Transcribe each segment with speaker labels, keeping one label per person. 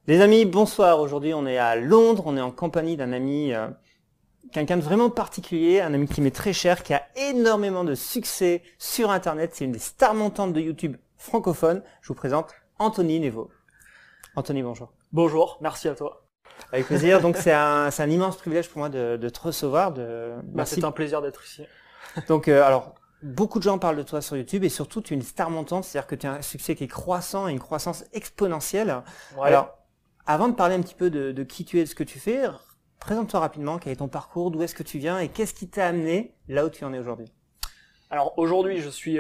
Speaker 1: Les amis, bonsoir. Aujourd'hui, on est à Londres. On est en compagnie d'un ami, quelqu'un de vraiment particulier, un ami qui m'est très cher, qui a énormément de succès sur Internet. C'est une des stars montantes de YouTube francophone. Je vous présente Anthony Nevo. Anthony, bonjour.
Speaker 2: Bonjour, merci à toi.
Speaker 1: Avec plaisir. Donc, c'est un immense privilège pour moi de te recevoir.
Speaker 2: Merci. C'est un plaisir d'être ici.
Speaker 1: Donc, alors, beaucoup de gens parlent de toi sur YouTube et surtout, tu es une star montante. C'est-à-dire que tu as un succès qui est croissant et une croissance exponentielle.
Speaker 2: Ouais.
Speaker 1: Alors, avant de parler un petit peu de qui tu es, de ce que tu fais, présente-toi rapidement, quel est ton parcours, d'où est-ce que tu viens et qu'est-ce qui t'a amené là où tu en es aujourd'hui.
Speaker 2: Alors aujourd'hui, je suis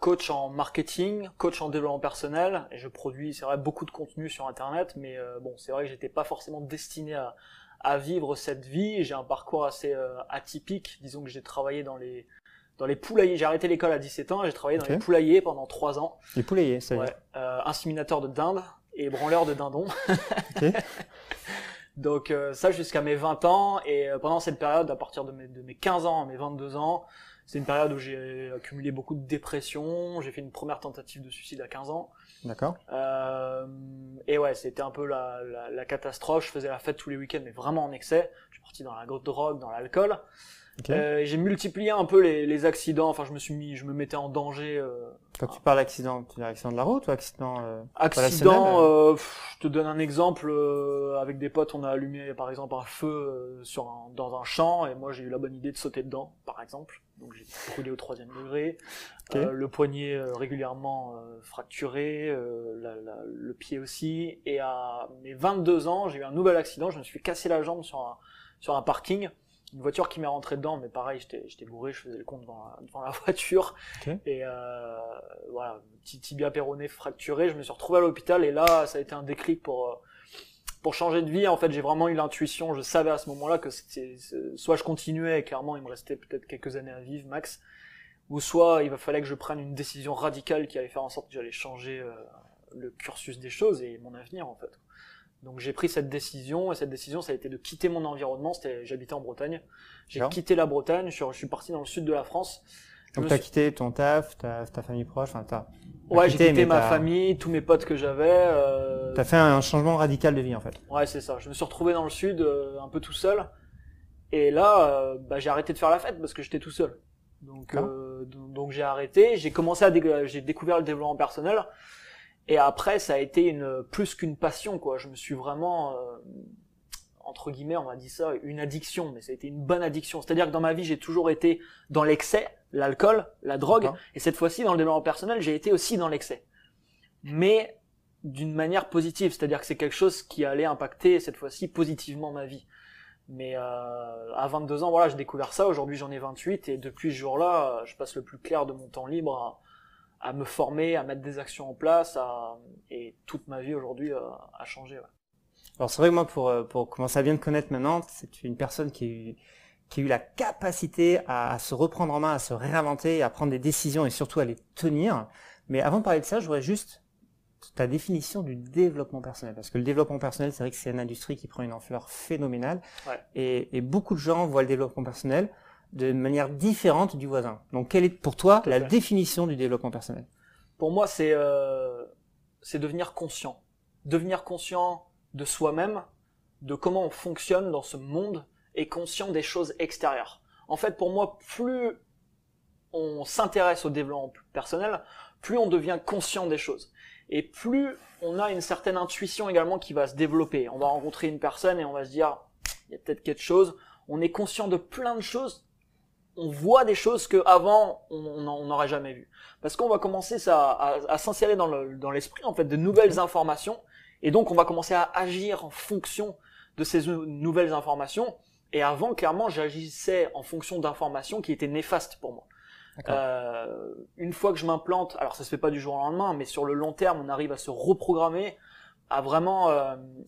Speaker 2: coach en marketing, coach en développement personnel et je produis, c'est vrai, beaucoup de contenu sur Internet, mais c'est vrai que j'étais pas forcément destiné à vivre cette vie. J'ai un parcours assez atypique. Disons que j'ai travaillé dans les poulaillers. J'ai arrêté l'école à 17 ans et j'ai travaillé dans les poulaillers pendant 3 ans.
Speaker 1: Les poulaillers, c'est vrai.
Speaker 2: Inséminateur de dinde et branleur de dindons.
Speaker 1: Okay.
Speaker 2: Donc ça jusqu'à mes 20 ans et pendant cette période, à partir de mes 15 ans à mes 22 ans, c'est une période où j'ai accumulé beaucoup de dépression. J'ai fait une première tentative de suicide à 15 ans.
Speaker 1: D'accord.
Speaker 2: Et ouais, c'était un peu la catastrophe. Je faisais la fête tous les week-ends, mais vraiment en excès. Je suis parti dans la drogue, dans l'alcool. Okay. J'ai multiplié un peu les accidents. Enfin, je me mettais en danger.
Speaker 1: Quand tu parles d'accident, tu dis accident de la route ou accident
Speaker 2: accident, je te donne un exemple. Avec des potes, on a allumé par exemple un feu dans un champ et moi j'ai eu la bonne idée de sauter dedans, par exemple. Donc j'ai brûlé au 3e degré. Okay. Le poignet régulièrement fracturé, le pied aussi. Et à mes 22 ans, j'ai eu un nouvel accident. Je me suis cassé la jambe sur un parking. Une voiture qui m'est rentrée dedans, mais pareil, j'étais bourré, je faisais le compte devant la voiture. Okay. Et voilà, petit tibia péroné fracturé, je me suis retrouvé à l'hôpital et là, ça a été un déclic pour changer de vie. En fait, j'ai vraiment eu l'intuition, je savais à ce moment-là que soit je continuais et clairement il me restait peut-être quelques années à vivre max, ou soit il fallait que je prenne une décision radicale qui allait faire en sorte que j'allais changer le cursus des choses et mon avenir en fait. Donc j'ai pris cette décision, et cette décision ça a été de quitter mon environnement. J'habitais en Bretagne, j'ai quitté la Bretagne, je suis parti dans le sud de la France.
Speaker 1: Donc t'as quitté ton taf, ta famille proche, enfin
Speaker 2: j'ai quitté ma famille, tous mes potes que j'avais.
Speaker 1: T'as fait un changement radical de vie en fait.
Speaker 2: Ouais, c'est ça, je me suis retrouvé dans le sud un peu tout seul, et là j'ai arrêté de faire la fête parce que j'étais tout seul. Donc j'ai arrêté, j'ai découvert le développement personnel. Et après, ça a été plus qu'une passion, quoi. Je me suis vraiment, entre guillemets, on m'a dit ça, une addiction, mais ça a été une bonne addiction. C'est-à-dire que dans ma vie, j'ai toujours été dans l'excès, l'alcool, la drogue, et cette fois-ci, dans le développement personnel, j'ai été aussi dans l'excès. Mais d'une manière positive, c'est-à-dire que c'est quelque chose qui allait impacter, cette fois-ci, positivement ma vie. Mais à 22 ans, voilà, j'ai découvert ça. Aujourd'hui, j'en ai 28, et depuis ce jour-là, je passe le plus clair de mon temps libre à me former, à mettre des actions en place, et toute ma vie aujourd'hui a changé. Ouais.
Speaker 1: Alors c'est vrai que moi, pour commencer à bien te connaître maintenant, c'est une personne qui a eu la capacité à se reprendre en main, à se réinventer, à prendre des décisions et surtout à les tenir. Mais avant de parler de ça, je voudrais juste ta définition du développement personnel. Parce que le développement personnel, c'est vrai que c'est une industrie qui prend une ampleur phénoménale. Ouais. Et beaucoup de gens voient le développement personnel de manière différente du voisin. Donc, quelle est pour toi la définition du développement personnel?
Speaker 2: Pour moi, c'est devenir conscient. Devenir conscient de soi-même, de comment on fonctionne dans ce monde et conscient des choses extérieures. En fait, pour moi, plus on s'intéresse au développement personnel, plus on devient conscient des choses. Et plus on a une certaine intuition également qui va se développer. On va rencontrer une personne et on va se dire, il y a peut-être quelque chose. On est conscient de plein de choses. On voit des choses qu'avant on n'aurait jamais vues. Parce qu'on va commencer à s'insérer dans l'esprit en fait de nouvelles informations, et donc on va commencer à agir en fonction de ces nouvelles informations. Et avant, clairement, j'agissais en fonction d'informations qui étaient néfastes pour moi. Une fois que je m'implante, alors ça se fait pas du jour au lendemain, mais sur le long terme, on arrive à se reprogrammer, à vraiment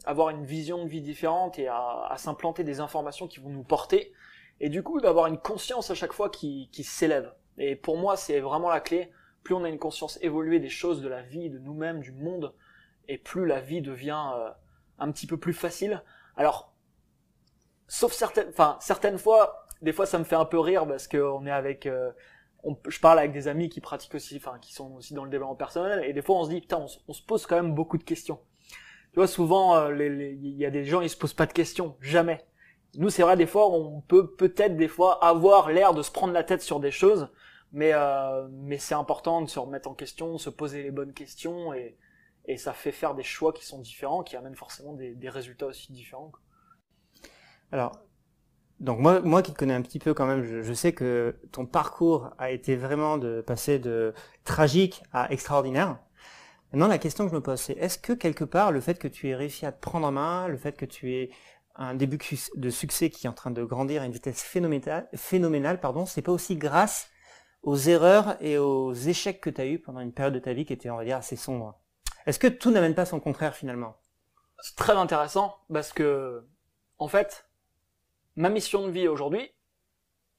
Speaker 2: avoir une vision de vie différente et à s'implanter des informations qui vont nous porter. Et du coup, d'avoir une conscience à chaque fois qui s'élève. Et pour moi, c'est vraiment la clé. Plus on a une conscience évoluée des choses, de la vie, de nous-mêmes, du monde, et plus la vie devient un petit peu plus facile. Alors, sauf certaines fois, des fois ça me fait un peu rire parce qu'on est avec je parle avec des amis qui pratiquent aussi, enfin, qui sont aussi dans le développement personnel, et des fois on se dit, putain, on se pose quand même beaucoup de questions. Tu vois, souvent, il y a des gens, ils se posent pas de questions. Jamais. Nous, c'est vrai, des fois, on peut peut-être des fois avoir l'air de se prendre la tête sur des choses, mais c'est important de se remettre en question, se poser les bonnes questions, et ça fait faire des choix qui sont différents, qui amènent forcément des résultats aussi différents, quoi.
Speaker 1: Alors, donc moi qui te connais un petit peu quand même, je sais que ton parcours a été vraiment de passer de tragique à extraordinaire. Maintenant, la question que je me pose, c'est est-ce que quelque part, le fait que tu aies réussi à te prendre en main, le fait que tu aies un début de succès qui est en train de grandir à une vitesse phénoménale, c'est pas aussi grâce aux erreurs et aux échecs que tu as eu pendant une période de ta vie qui était, on va dire, assez sombre? Est-ce que tout n'amène pas son contraire finalement?
Speaker 2: C'est très intéressant parce que, en fait, ma mission de vie aujourd'hui,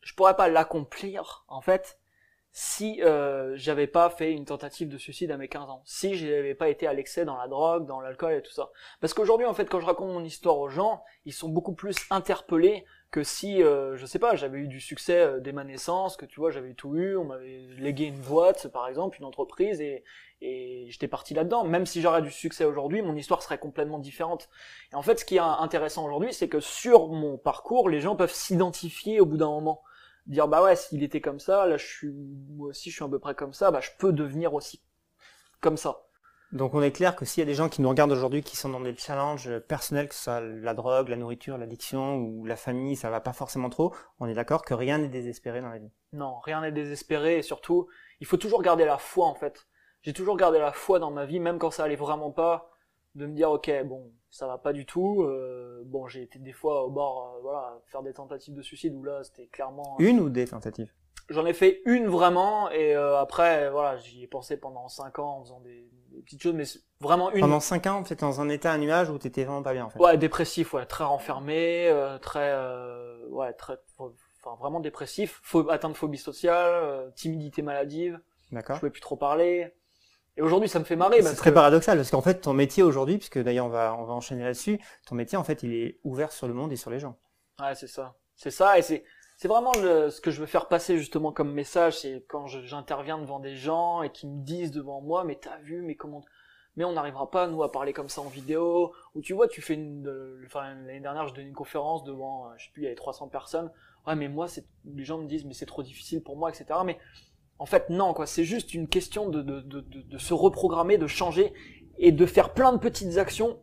Speaker 2: je pourrais pas l'accomplir, en fait, si j'avais pas fait une tentative de suicide à mes 15 ans, si j'avais pas été à l'excès dans la drogue, dans l'alcool et tout ça. Parce qu'aujourd'hui, en fait, quand je raconte mon histoire aux gens, ils sont beaucoup plus interpellés que si, je sais pas, j'avais eu du succès dès ma naissance, que tu vois, j'avais tout eu, on m'avait légué une boîte, par exemple, une entreprise, et j'étais parti là-dedans. Même si j'aurais du succès aujourd'hui, mon histoire serait complètement différente. Et en fait, ce qui est intéressant aujourd'hui, c'est que sur mon parcours, les gens peuvent s'identifier au bout d'un moment. Dire bah ouais, s'il était comme ça, là moi aussi je suis à peu près comme ça, bah je peux devenir aussi comme ça.
Speaker 1: Donc on est clair que s'il y a des gens qui nous regardent aujourd'hui qui sont dans des challenges personnels, que ce soit la drogue, la nourriture, l'addiction ou la famille, ça va pas forcément trop, on est d'accord que rien n'est désespéré dans la vie.
Speaker 2: Non, rien n'est désespéré, et surtout, il faut toujours garder la foi en fait. J'ai toujours gardé la foi dans ma vie, même quand ça allait vraiment pas, de me dire ok, bon, ça va pas du tout, bon j'ai été des fois au bord, voilà, faire des tentatives de suicide où là c'était clairement...
Speaker 1: Une ou des tentatives?
Speaker 2: J'en ai fait une vraiment, et après, voilà, j'y ai pensé pendant 5 ans en faisant des petites choses, mais vraiment une.
Speaker 1: Pendant 5 ans, t'étais dans un état, un nuage où t'étais vraiment pas bien en fait.
Speaker 2: Ouais, dépressif, ouais, très renfermé, enfin vraiment dépressif, atteinte de phobie sociale, timidité maladive.
Speaker 1: D'accord.
Speaker 2: Je pouvais plus trop parler. Et aujourd'hui, ça me fait marrer.
Speaker 1: C'est très paradoxal parce qu'en fait, ton métier aujourd'hui, puisque d'ailleurs on va enchaîner là-dessus, ton métier en fait, il est ouvert sur le monde et sur les gens.
Speaker 2: Ouais, c'est ça. C'est ça, et c'est vraiment ce que je veux faire passer justement comme message, c'est quand j'interviens devant des gens et qui me disent devant moi, mais t'as vu, mais comment, mais on n'arrivera pas nous à parler comme ça en vidéo. Ou tu vois, tu fais l'année dernière, je donnais une conférence devant, je sais plus, il y avait 300 personnes. Ouais, mais moi, les gens me disent, mais c'est trop difficile pour moi, etc. Mais en fait, non, quoi. C'est juste une question de se reprogrammer, de changer et de faire plein de petites actions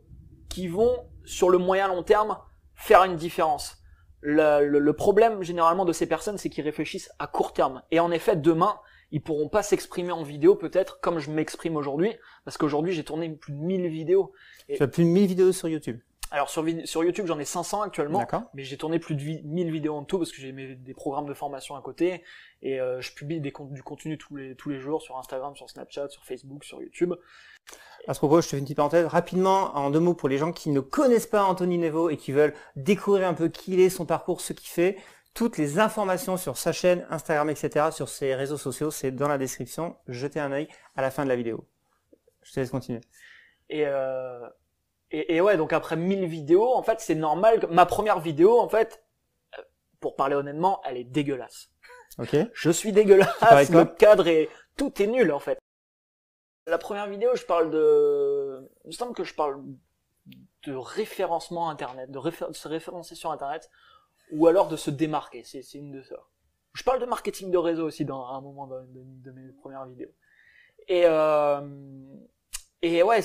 Speaker 2: qui vont, sur le moyen long terme, faire une différence. Le problème, généralement, de ces personnes, c'est qu'ils réfléchissent à court terme. Et en effet, demain, ils pourront pas s'exprimer en vidéo, peut-être, comme je m'exprime aujourd'hui. Parce qu'aujourd'hui, j'ai tourné plus de 1000 vidéos.
Speaker 1: Tu as plus de 1000 vidéos sur YouTube?
Speaker 2: Alors sur YouTube, j'en ai 500 actuellement,
Speaker 1: D'accord.
Speaker 2: mais j'ai tourné plus de 1000 vidéos en tout parce que j'ai des programmes de formation à côté et je publie du contenu tous les jours sur Instagram, sur Snapchat, sur Facebook, sur YouTube.
Speaker 1: À ce propos, je te fais une petite parenthèse rapidement en 2 mots pour les gens qui ne connaissent pas Anthony Nevo et qui veulent découvrir un peu qui il est, son parcours, ce qu'il fait. Toutes les informations sur sa chaîne, Instagram, etc., sur ses réseaux sociaux, c'est dans la description. Jetez un œil à la fin de la vidéo. Je te laisse continuer.
Speaker 2: Et ouais, donc après 1000 vidéos, en fait, c'est normal. Ma première vidéo, en fait, pour parler honnêtement, elle est dégueulasse.
Speaker 1: Ok.
Speaker 2: Je suis dégueulasse, le cadre tout est nul, en fait. La première vidéo, il me semble que je parle de référencement Internet, de se référencer sur Internet, ou alors de se démarquer, c'est une de ça. Je parle de marketing de réseau aussi dans un moment de mes premières vidéos. Et ouais,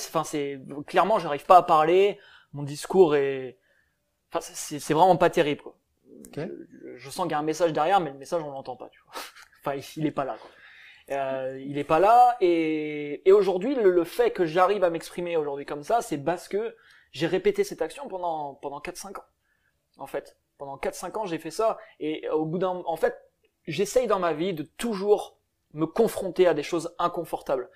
Speaker 2: clairement, j'arrive pas à parler. Mon discours c'est vraiment pas terrible, quoi.
Speaker 1: Okay.
Speaker 2: Je sens qu'il y a un message derrière, mais le message, on l'entend pas, tu vois. Enfin, il est pas là, quoi. Il est pas là, et aujourd'hui, le fait que j'arrive à m'exprimer aujourd'hui comme ça, c'est parce que j'ai répété cette action pendant 4-5 ans. En fait, pendant 4-5 ans, j'ai fait ça, et au bout en fait, j'essaye dans ma vie de toujours me confronter à des choses inconfortables.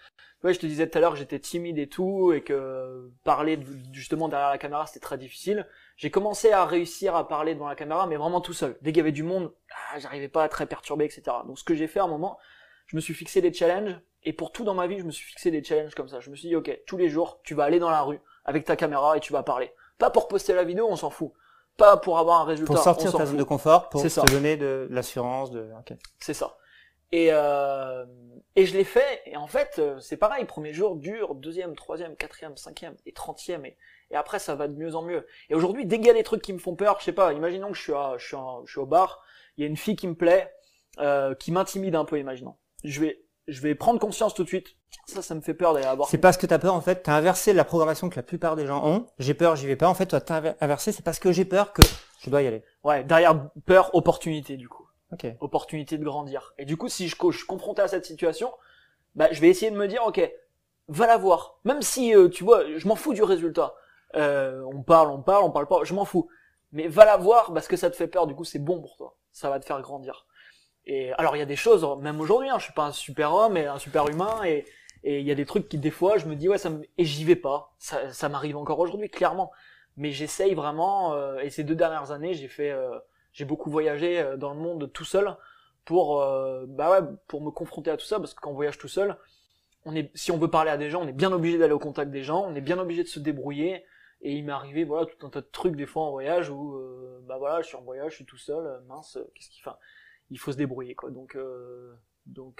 Speaker 2: Ouais, je te disais tout à l'heure que j'étais timide et tout, et que parler justement derrière la caméra, c'était très difficile. J'ai commencé à réussir à parler devant la caméra, mais vraiment tout seul. Dès qu'il y avait du monde, j'arrivais pas à être très perturbé, etc. Donc ce que j'ai fait à un moment, je me suis fixé des challenges, et pour tout dans ma vie, je me suis fixé des challenges comme ça. Je me suis dit, ok, tous les jours, tu vas aller dans la rue avec ta caméra et tu vas parler. Pas pour poster la vidéo, on s'en fout. Pas pour avoir un résultat.
Speaker 1: Pour sortir de ta zone de confort, pour
Speaker 2: te
Speaker 1: donner de l'assurance, okay.
Speaker 2: C'est ça. Et je l'ai fait, et en fait, c'est pareil, premier jour dur, deuxième, troisième, quatrième, cinquième, et 30e, et après ça va de mieux en mieux. Et aujourd'hui, dès qu'il y a des trucs qui me font peur, je sais pas, imaginons que je suis au bar, il y a une fille qui me plaît, qui m'intimide un peu, imaginons. Je vais prendre conscience tout de suite, tiens, ça me fait peur d'aller avoir...
Speaker 1: C'est parce que t'as peur, en fait, t'as inversé la programmation que la plupart des gens ont. J'ai peur, j'y vais pas. En fait, toi, t'as inversé, c'est parce que j'ai peur que je dois y aller.
Speaker 2: Ouais, derrière peur, opportunité, du coup.
Speaker 1: Ok.
Speaker 2: Opportunité de grandir. Et du coup, si je suis confronté à cette situation, bah, je vais essayer de me dire, ok, va la voir. Même si, tu vois, je m'en fous du résultat. On parle pas, je m'en fous. Mais va la voir parce que ça te fait peur, du coup, c'est bon pour toi. Ça va te faire grandir. Et alors, il y a des choses, même aujourd'hui, hein, je suis pas un super homme et un super humain, et il y a des trucs qui, des fois, je me dis, ouais, et j'y vais pas. Ça m'arrive encore aujourd'hui, clairement. Mais j'essaye vraiment, et ces 2 dernières années, j'ai beaucoup voyagé dans le monde tout seul pour me confronter à tout ça, parce que quand on voyage tout seul, si on veut parler à des gens, on est bien obligé d'aller au contact des gens, on est bien obligé de se débrouiller. Et il m'est arrivé voilà tout un tas de trucs des fois en voyage où je suis en voyage, je suis tout seul, mince, il faut se débrouiller quoi. Donc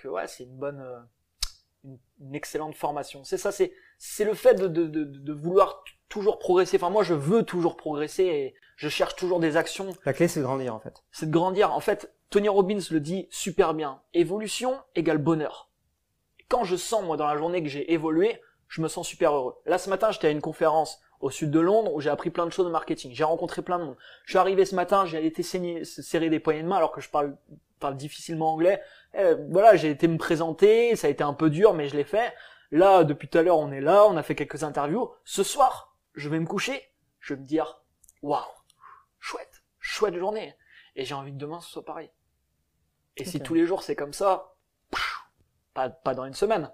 Speaker 2: ouais, c'est une excellente formation. C'est ça, c'est le fait de vouloir toujours progresser. Enfin moi je veux toujours progresser et je cherche toujours des actions.
Speaker 1: La clé c'est de grandir en fait.
Speaker 2: C'est de grandir. En fait, Tony Robbins le dit super bien. Évolution égale bonheur. Quand je sens moi dans la journée que j'ai évolué, je me sens super heureux. Là ce matin, j'étais à une conférence au sud de Londres où j'ai appris plein de choses de marketing. J'ai rencontré plein de monde. Je suis arrivé ce matin, j'ai été serrer des poignées de main alors que je parle difficilement anglais. Voilà, j'ai été me présenter, ça a été un peu dur mais je l'ai fait. Là, depuis tout à l'heure, on est là, on a fait quelques interviews. Ce soir, je vais me coucher, je vais me dire waouh, chouette journée. Et j'ai envie que demain ce soit pareil. Et si tous les jours c'est comme ça, pas dans une semaine,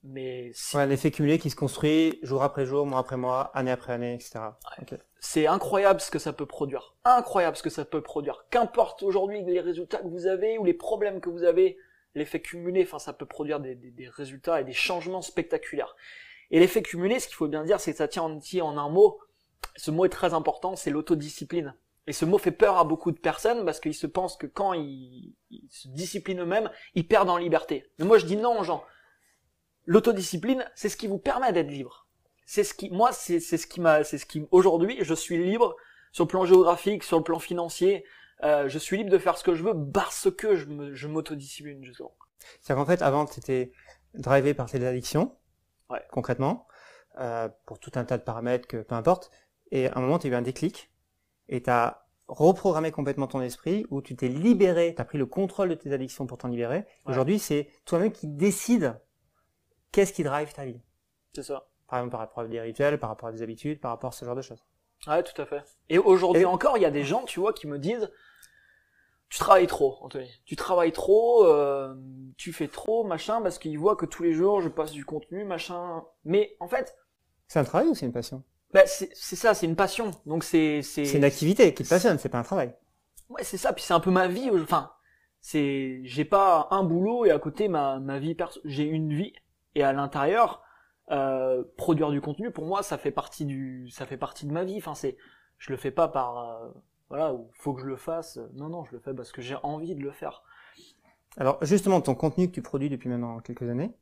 Speaker 2: mais si...
Speaker 1: Ouais, l'effet cumulé qui se construit jour après jour, mois après mois, année après année, etc.
Speaker 2: Ouais.
Speaker 1: Okay.
Speaker 2: C'est incroyable ce que ça peut produire. Incroyable ce que ça peut produire. Qu'importe aujourd'hui les résultats que vous avez ou les problèmes que vous avez, l'effet cumulé, enfin ça peut produire des résultats et des changements spectaculaires. Et l'effet cumulé, ce qu'il faut bien dire, c'est que ça tient en un mot. Ce mot est très important, c'est l'autodiscipline. Et ce mot fait peur à beaucoup de personnes parce qu'ils se pensent que quand ils se disciplinent eux-mêmes, ils perdent en liberté. Mais moi je dis non aux gens. L'autodiscipline, c'est ce qui vous permet d'être libre. Aujourd'hui, je suis libre sur le plan géographique, sur le plan financier. Je suis libre de faire ce que je veux parce que je m'autodiscipline, justement.
Speaker 1: C'est-à-dire qu'en fait, avant, tu étais drivé par tes addictions,
Speaker 2: ouais.
Speaker 1: Concrètement, pour tout un tas de paramètres, peu importe. Et à un moment, tu as eu un déclic et tu as reprogrammé complètement ton esprit où tu t'es libéré, tu as pris le contrôle de tes addictions pour t'en libérer. Ouais. Aujourd'hui, c'est toi-même qui décides qu'est-ce qui drive ta vie.
Speaker 2: C'est ça.
Speaker 1: Par exemple, par rapport à des rituels, par rapport à des habitudes, par rapport à ce genre de choses.
Speaker 2: Ouais, tout à fait. Et aujourd'hui encore, il y a des gens, tu vois, qui me disent tu travailles trop, Anthony. Tu travailles trop, tu fais trop, machin, parce qu'ils voient que tous les jours, je passe du contenu, machin. Mais en fait...
Speaker 1: C'est un travail ou c'est une passion?
Speaker 2: Bah, c'est ça, c'est une passion. Donc c'est
Speaker 1: une activité qui te passionne, c'est pas un travail.
Speaker 2: Ouais, c'est ça. Puis c'est un peu ma vie. Enfin, j'ai pas un boulot et à côté ma vie perso. J'ai une vie et à l'intérieur, produire du contenu pour moi, ça fait partie de ma vie. Enfin, je le fais pas par voilà, où faut que je le fasse. Non, je le fais parce que j'ai envie de le faire.
Speaker 1: Alors justement, ton contenu que tu produis depuis maintenant quelques années,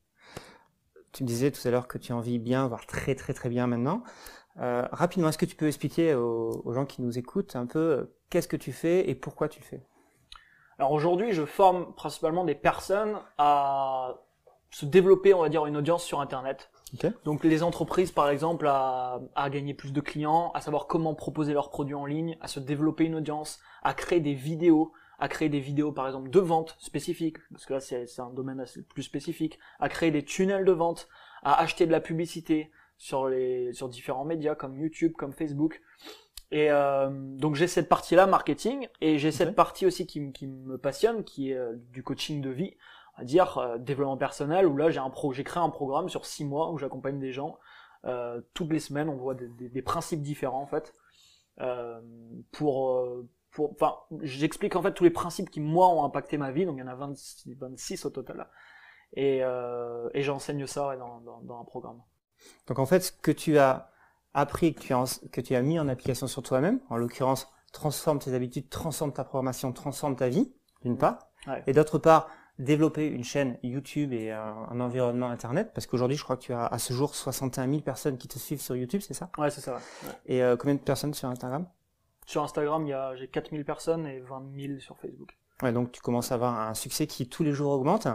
Speaker 1: tu me disais tout à l'heure que tu en vis bien, voire très très très bien maintenant. Rapidement, est-ce que tu peux expliquer aux gens qui nous écoutent un peu qu'est-ce que tu fais et pourquoi tu le fais?
Speaker 2: Alors aujourd'hui, je forme principalement des personnes à se développer, on va dire, une audience sur Internet.
Speaker 1: Okay.
Speaker 2: Donc les entreprises, par exemple, à gagner plus de clients, à savoir comment proposer leurs produits en ligne, à se développer une audience, à créer des vidéos, par exemple de vente spécifiques, parce que là c'est un domaine assez plus spécifique, à créer des tunnels de vente, à acheter de la publicité sur différents médias comme YouTube, comme Facebook. Et donc j'ai cette partie-là marketing et j'ai cette partie aussi qui me passionne, qui est du coaching de vie, on va dire développement personnel, où là j'ai créé un programme sur 6 mois où j'accompagne des gens toutes les semaines. On voit des principes différents en fait enfin j'explique en fait tous les principes qui moi ont impacté ma vie. Donc il y en a 26 au total là. Et j'enseigne ça ouais, dans un programme.
Speaker 1: Donc en fait, ce que tu as appris, que tu as mis en application sur toi-même, en l'occurrence, transforme tes habitudes, transforme ta programmation, transforme ta vie, d'une part,
Speaker 2: ouais.
Speaker 1: Et d'autre part, développer une chaîne YouTube et un environnement Internet, parce qu'aujourd'hui, je crois que tu as à ce jour 61 000 personnes qui te suivent sur YouTube, c'est ça?
Speaker 2: Ouais, c'est ça. Ouais.
Speaker 1: Et combien de personnes sur Instagram?
Speaker 2: Sur Instagram, j'ai 4000 personnes et 20 000 sur Facebook.
Speaker 1: Ouais, donc tu commences à avoir un succès qui tous les jours augmente.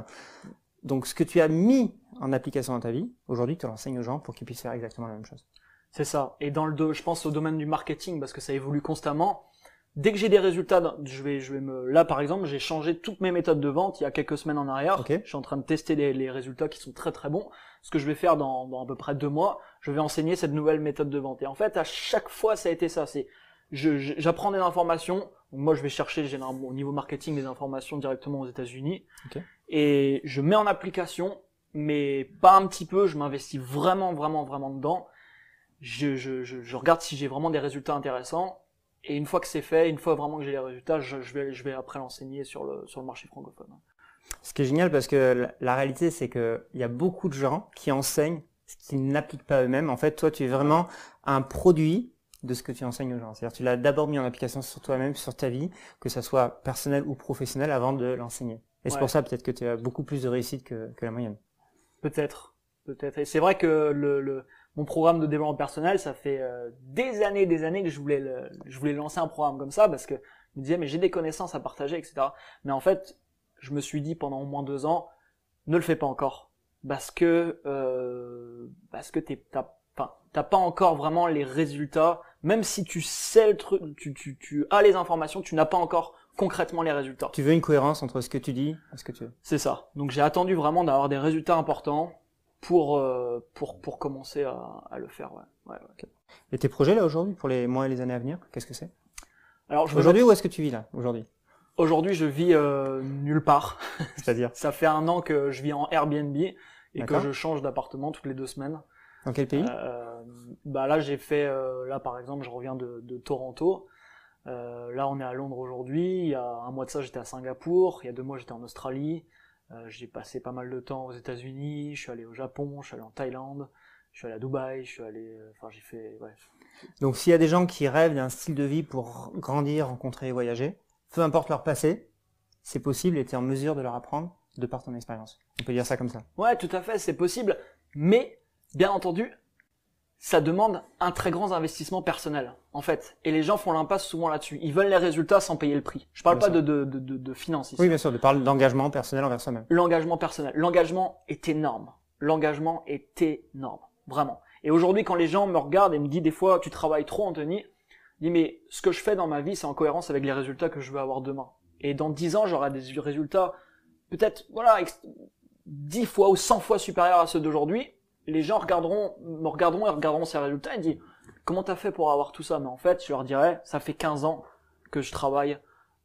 Speaker 1: Donc ce que tu as mis en application dans ta vie, aujourd'hui tu l'enseignes aux gens pour qu'ils puissent faire exactement la même chose.
Speaker 2: C'est ça. Et je pense au domaine du marketing, parce que ça évolue constamment. Dès que j'ai des résultats, là par exemple, j'ai changé toutes mes méthodes de vente il y a quelques semaines en arrière.
Speaker 1: Okay.
Speaker 2: Je suis en train de tester les résultats qui sont très très bons. Ce que je vais faire dans à peu près 2 mois, je vais enseigner cette nouvelle méthode de vente. Et en fait, à chaque fois, ça a été ça. J'apprends des informations. Donc moi, je vais chercher généralement au niveau marketing des informations directement aux États-Unis.
Speaker 1: Okay.
Speaker 2: Et je mets en application, mais pas un petit peu. Je m'investis vraiment dedans. Je regarde si j'ai vraiment des résultats intéressants. Et une fois que c'est fait, une fois vraiment que j'ai les résultats, je vais après l'enseigner sur le marché francophone.
Speaker 1: Ce qui est génial, parce que la réalité, c'est que il y a beaucoup de gens qui enseignent ce qu'ils n'appliquent pas eux-mêmes. En fait, toi, tu es vraiment un produit de ce que tu enseignes aux gens. C'est-à-dire, tu l'as d'abord mis en application sur toi-même, sur ta vie, que ça soit personnel ou professionnel, avant de l'enseigner. Et c'est pour ça, peut-être que tu as beaucoup plus de réussite que la moyenne. Peut-être.
Speaker 2: Et c'est vrai que mon programme de développement personnel, ça fait des années que je voulais lancer un programme comme ça, parce que je me disais, mais j'ai des connaissances à partager, etc. Mais en fait, je me suis dit pendant au moins 2 ans, ne le fais pas encore, parce que t'as pas encore vraiment les résultats, même si tu sais le truc, tu as les informations, tu n'as pas encore concrètement les résultats.
Speaker 1: Tu veux une cohérence entre ce que tu dis et ce que tu veux.
Speaker 2: C'est ça. Donc j'ai attendu vraiment d'avoir des résultats importants pour commencer à le faire. Ouais.
Speaker 1: Okay. Et tes projets là aujourd'hui pour les mois et les années à venir, qu'est-ce que c'est?
Speaker 2: Alors
Speaker 1: aujourd'hui, où est-ce que tu vis là aujourd'hui?
Speaker 2: Aujourd'hui, je vis nulle part.
Speaker 1: C'est-à-dire?
Speaker 2: Ça fait 1 an que je vis en Airbnb et que je change d'appartement toutes les 2 semaines.
Speaker 1: Dans quel pays?
Speaker 2: Là, j'ai fait là par exemple, je reviens de Toronto. Là, on est à Londres aujourd'hui. Il y a 1 mois de ça, j'étais à Singapour. Il y a 2 mois, j'étais en Australie. J'ai passé pas mal de temps aux États-Unis. Je suis allé au Japon. Je suis allé en Thaïlande. Je suis allé à Dubaï. Je suis allé. Enfin, j'ai fait. Ouais.
Speaker 1: Donc, s'il y a des gens qui rêvent d'un style de vie pour grandir, rencontrer et voyager, peu importe leur passé, c'est possible et tu es en mesure de leur apprendre de par ton expérience. On peut dire ça comme ça.
Speaker 2: Ouais, tout à fait, c'est possible. Mais, bien entendu, ça demande un très grand investissement personnel, en fait. Et les gens font l'impasse souvent là-dessus. Ils veulent les résultats sans payer le prix. Je parle pas de finances ici.
Speaker 1: Oui, bien sûr, de parler d'engagement personnel envers soi-même.
Speaker 2: L'engagement personnel. L'engagement est énorme. L'engagement est énorme. Vraiment. Et aujourd'hui, quand les gens me regardent et me disent des fois, tu travailles trop, Anthony, je dis, mais ce que je fais dans ma vie, c'est en cohérence avec les résultats que je veux avoir demain. Et dans 10 ans, j'aurai des résultats peut-être, 10 fois ou 100 fois supérieurs à ceux d'aujourd'hui. Les gens me regarderont ces résultats et disent, comment t'as fait pour avoir tout ça? Mais en fait, je leur dirais, ça fait 15 ans que je travaille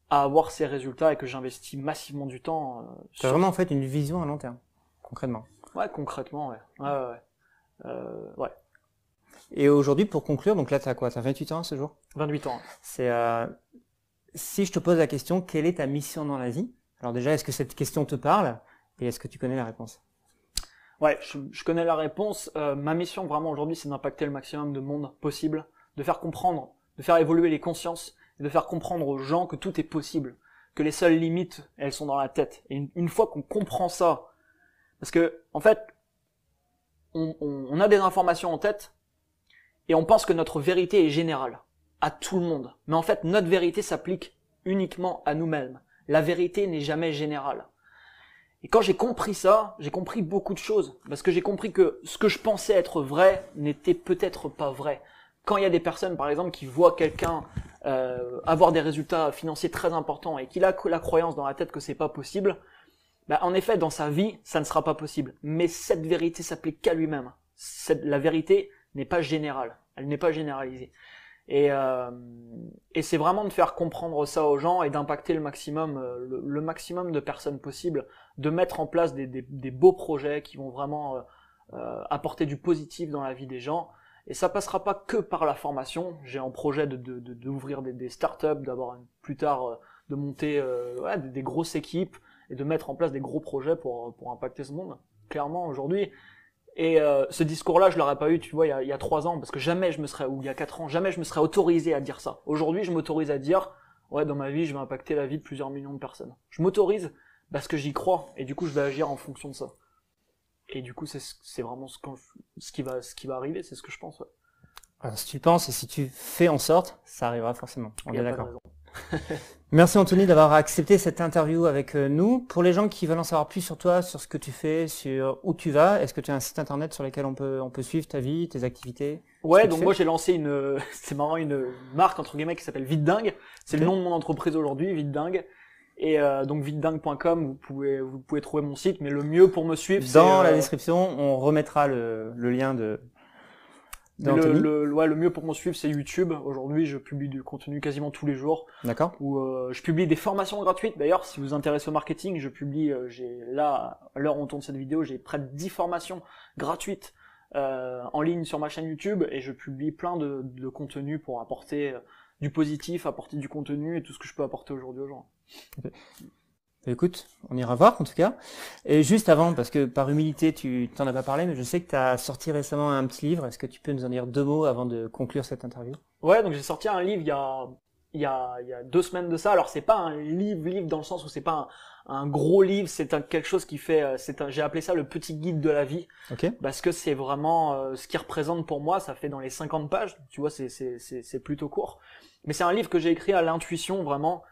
Speaker 2: à avoir ces résultats et que j'investis massivement du temps.
Speaker 1: Tu as vraiment en fait une vision à long terme, concrètement.
Speaker 2: Ouais, concrètement, ouais. Ouais.
Speaker 1: Et aujourd'hui, pour conclure, donc là, t'as quoi? T'as 28 ans ce jour?
Speaker 2: 28 ans.
Speaker 1: C'est si je te pose la question, quelle est ta mission dans la vie? Alors déjà, est-ce que cette question te parle? Et est-ce que tu connais la réponse?
Speaker 2: Ouais, je connais la réponse. Ma mission vraiment aujourd'hui, c'est d'impacter le maximum de monde possible, de faire comprendre, de faire évoluer les consciences, et de faire comprendre aux gens que tout est possible, que les seules limites, elles sont dans la tête. Et une fois qu'on comprend ça, parce que en fait, on a des informations en tête et on pense que notre vérité est générale, à tout le monde. Mais en fait, notre vérité s'applique uniquement à nous-mêmes. La vérité n'est jamais générale. Et quand j'ai compris ça, j'ai compris beaucoup de choses. Parce que j'ai compris que ce que je pensais être vrai n'était peut-être pas vrai. Quand il y a des personnes, par exemple, qui voient quelqu'un avoir des résultats financiers très importants et qu'il a la croyance dans la tête que c'est pas possible, en effet, dans sa vie, ça ne sera pas possible. Mais cette vérité s'applique qu'à lui-même. La vérité n'est pas générale. Elle n'est pas généralisée. Et c'est vraiment de faire comprendre ça aux gens et d'impacter le maximum de personnes possible, de mettre en place des beaux projets qui vont vraiment apporter du positif dans la vie des gens. Et ça passera pas que par la formation. J'ai en projet d'ouvrir des startups, d'avoir plus tard de monter des grosses équipes et de mettre en place des gros projets pour impacter ce monde. Clairement aujourd'hui. Et ce discours-là, je l'aurais pas eu, tu vois, il y a 3 ans, parce que jamais ou il y a 4 ans, jamais je me serais autorisé à dire ça. Aujourd'hui, je m'autorise à dire, ouais, dans ma vie, je vais impacter la vie de plusieurs millions de personnes. Je m'autorise, parce que j'y crois, et du coup je vais agir en fonction de ça. Et du coup c'est vraiment ce qui va arriver, c'est ce que je pense. Ouais.
Speaker 1: Alors, si tu penses et si tu fais en sorte, ça arrivera forcément. On
Speaker 2: Y
Speaker 1: est
Speaker 2: a pas de
Speaker 1: d'accord.
Speaker 2: raison.
Speaker 1: Merci Anthony d'avoir accepté cette interview avec nous. Pour les gens qui veulent en savoir plus sur toi, sur ce que tu fais, sur où tu vas, est-ce que tu as un site internet sur lequel on peut suivre ta vie, tes activités?
Speaker 2: Ouais, donc moi j'ai lancé c'est marrant, une marque entre guillemets qui s'appelle Vite Dingue. C'est le nom de mon entreprise aujourd'hui, Vite Dingue. Et donc vitedingue.com, vous pouvez trouver mon site, mais le mieux pour me suivre, c'est
Speaker 1: dans la description, on remettra le lien d'Anthony.
Speaker 2: le mieux pour me suivre, c'est YouTube. Aujourd'hui, je publie du contenu quasiment tous les jours.
Speaker 1: D'accord.
Speaker 2: Où je publie des formations gratuites. D'ailleurs, si vous vous intéressez au marketing, je publie, à l'heure où on tourne cette vidéo, j'ai près de 10 formations gratuites en ligne sur ma chaîne YouTube, et je publie plein de contenus pour apporter du positif, apporter du contenu et tout ce que je peux apporter aujourd'hui aux gens.
Speaker 1: Okay. Écoute, on ira voir en tout cas. Et juste avant, parce que par humilité, tu t'en as pas parlé, mais je sais que tu as sorti récemment un petit livre. Est-ce que tu peux nous en dire 2 mots avant de conclure cette interview?
Speaker 2: Ouais, donc j'ai sorti un livre il y a 2 semaines de ça. Alors c'est pas un livre dans le sens où c'est pas un gros livre, c'est quelque chose qui fait, j'ai appelé ça le petit guide de la vie.
Speaker 1: Okay.
Speaker 2: Parce que c'est vraiment ce qui représente pour moi, ça fait dans les 50 pages, tu vois, c'est plutôt court. Mais c'est un livre que j'ai écrit à l'intuition, vraiment.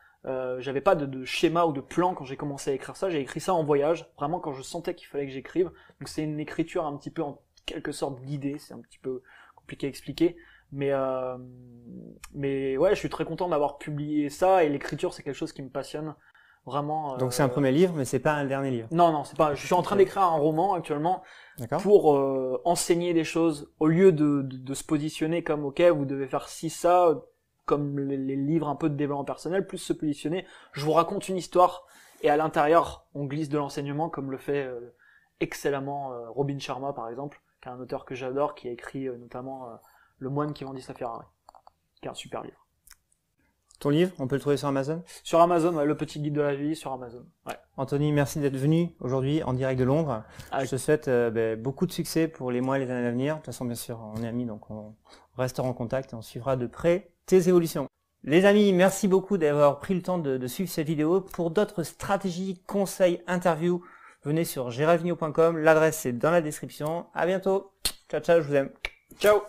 Speaker 2: J'avais pas de schéma ou de plan quand j'ai commencé à écrire ça, j'ai écrit ça en voyage, vraiment quand je sentais qu'il fallait que j'écrive. Donc c'est une écriture un petit peu en quelque sorte guidée, c'est un petit peu compliqué à expliquer. Mais ouais, je suis très content d'avoir publié ça, et l'écriture c'est quelque chose qui me passionne. Vraiment.
Speaker 1: Donc c'est un premier livre, mais c'est pas un dernier livre.
Speaker 2: Non, c'est pas. Je suis en train d'écrire un roman actuellement pour enseigner des choses au lieu de se positionner comme ok, vous devez faire ci ça, comme les livres un peu de développement personnel, plus se positionner. Je vous raconte une histoire et à l'intérieur on glisse de l'enseignement comme le fait excellemment Robin Sharma par exemple, qui est un auteur que j'adore, qui a écrit notamment Le moine qui vendit sa Ferrari, qui est un super livre.
Speaker 1: Ton livre, on peut le trouver sur Amazon?
Speaker 2: Sur Amazon, ouais, le petit guide de la vie sur Amazon. Ouais.
Speaker 1: Anthony, merci d'être venu aujourd'hui en direct de Londres. Je te souhaite beaucoup de succès pour les mois et les années à venir. De toute façon, bien sûr, on est amis, donc on restera en contact et on suivra de près tes évolutions. Les amis, merci beaucoup d'avoir pris le temps de suivre cette vidéo. Pour d'autres stratégies, conseils, interviews, venez sur geraldvigno.com. L'adresse est dans la description. À bientôt. Ciao, ciao, je vous aime.
Speaker 2: Ciao.